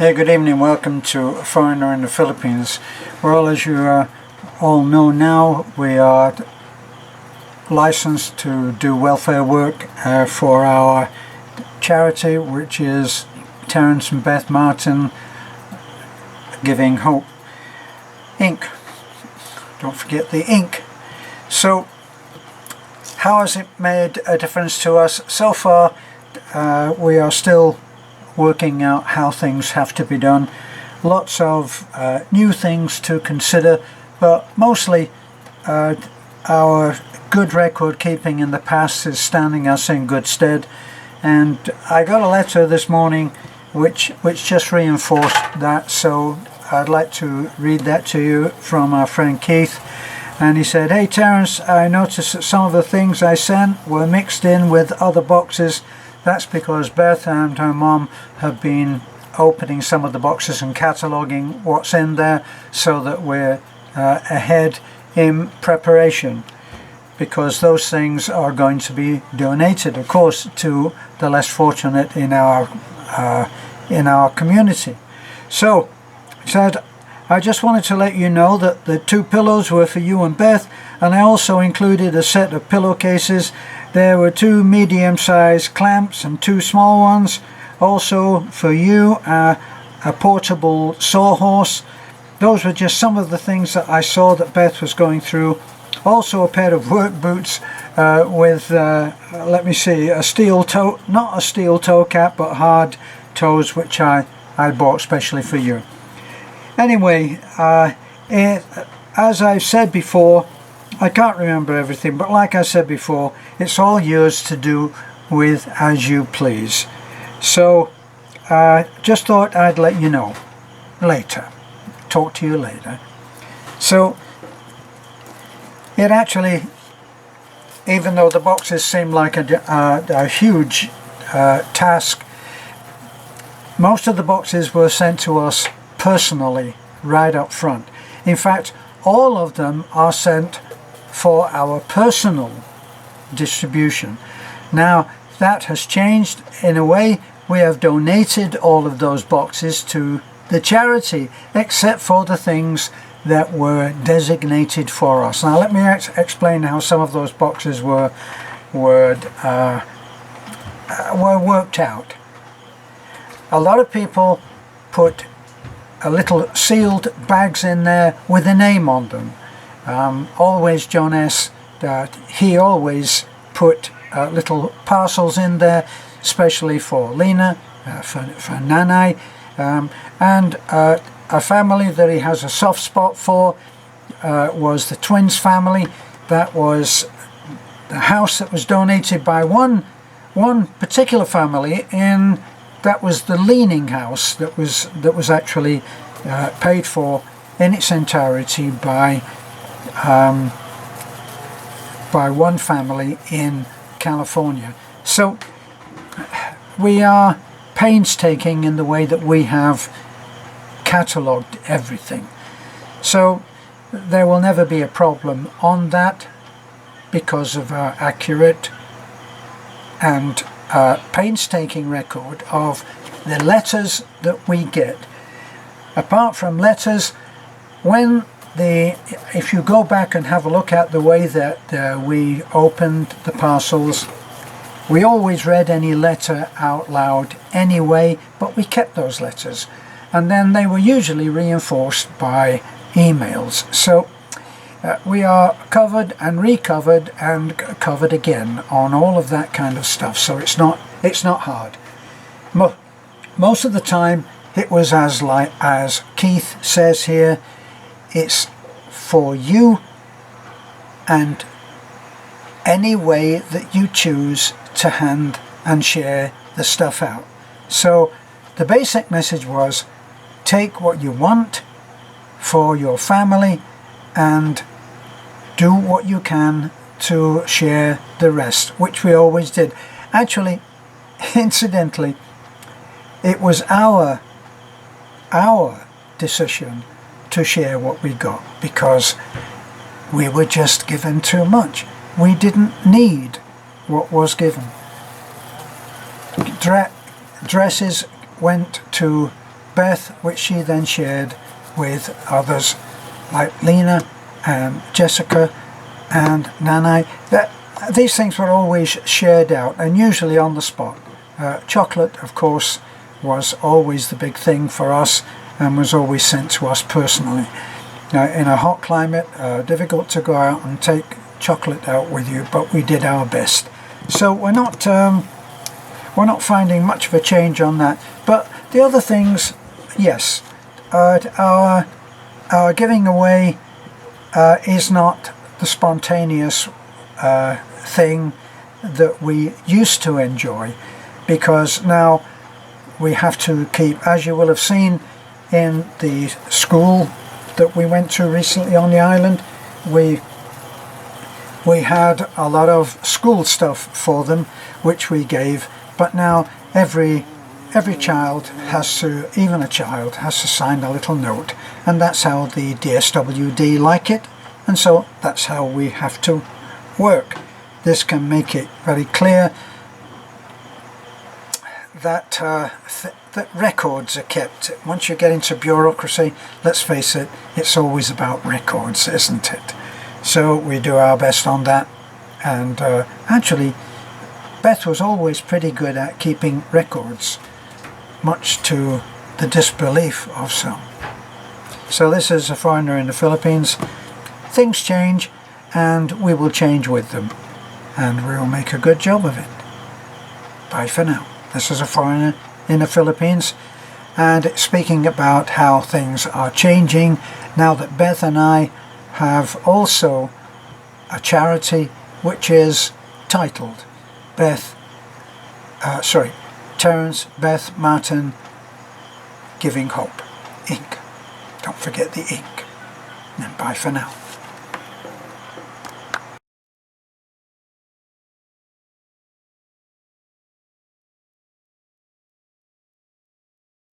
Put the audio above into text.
Hey, good evening. Welcome to A Foreigner in the Philippines. Well, as you all know now, we are licensed to do welfare work for our charity, which is Terence and Beth Martin Giving Hope Inc. Don't forget the Inc. So, how has it made a difference to us? So far, we are still working out how things have to be done. Lots of new things to consider, but mostly our good record keeping in the past is standing us in good stead. And I got a letter this morning which just reinforced that, so I'd like to read that to you from our friend Keith. And he said, "Hey Terence, I noticed that some of the things I sent were mixed in with other boxes. That's because Beth and her mom have been opening some of the boxes and cataloguing what's in there so that we're ahead in preparation, because those things are going to be donated, of course, to the less fortunate in our community." So he said, "I just wanted to let you know that the 2 pillows were for you and Beth, and I also included a set of pillowcases. There were 2 medium-sized clamps and 2 small ones. Also for you, a portable sawhorse. Those were just some of the things that I saw that Beth was going through. Also a pair of work boots with, let me see, a steel toe, not a steel toe cap, but hard toes, which I bought specially for you." Anyway, as I've said before, I can't remember everything, but like I said before, it's all yours to do with as you please. So, just thought I'd let you know later. Talk to you later. So, it actually, even though the boxes seem like a huge task, most of the boxes were sent to us personally right up front. In fact, all of them are sent for our personal distribution. Now that has changed in a way. We have donated all of those boxes to the charity, except for the things that were designated for us. Now let me explain how some of those boxes were worked out. A lot of people put a little sealed bags in there with a name on them. Always John S., he always put little parcels in there, especially for Lena, for Nanai, and a family that he has a soft spot for was the Twins family. That was the house that was donated by one particular family, and that was the Leaning house that was actually paid for in its entirety by one family in California. So we are painstaking in the way that we have catalogued everything. So there will never be a problem on that because of our accurate and painstaking record of the letters that we get. Apart from letters, if you go back and have a look at the way that we opened the parcels, we always read any letter out loud anyway, but we kept those letters, and then they were usually reinforced by emails. So we are covered and recovered and covered again on all of that kind of stuff. So it's not hard. Most of the time it was as Keith says here, it's for you and any way that you choose to hand and share the stuff out. So the basic message was, take what you want for your family and do what you can to share the rest, which we always did. Actually, incidentally, it was our decision to share what we got because we were just given too much. We didn't need what was given. Dresses went to Beth, which she then shared with others like Lena and Jessica and Nanai. These things were always shared out, and usually on the spot. Chocolate, of course, was always the big thing for us and was always sent to us personally. Now, in a hot climate, difficult to go out and take chocolate out with you, but we did our best. So we're not finding much of a change on that. But the other things, yes, our giving away is not the spontaneous thing that we used to enjoy, because now we have to keep, as you will have seen in the school that we went to recently on the island, we had a lot of school stuff for them which we gave, but now every child has to, even a child has to sign a little note, and that's how the DSWD like it, and so that's how we have to work. This can make it very clear that that records are kept. Once you get into bureaucracy, let's face it, it's always about records, isn't it? So we do our best on that, and actually Beth was always pretty good at keeping records, much to the disbelief of some. So this is a foreigner in the Philippines. Things change, and we will change with them, and we'll make a good job of it. Bye for now. This is a foreigner in the Philippines, and speaking about how things are changing now that Beth and I have also a charity which is titled Terence Beth Martin Giving Hope Inc. Don't forget the Inc. And bye for now.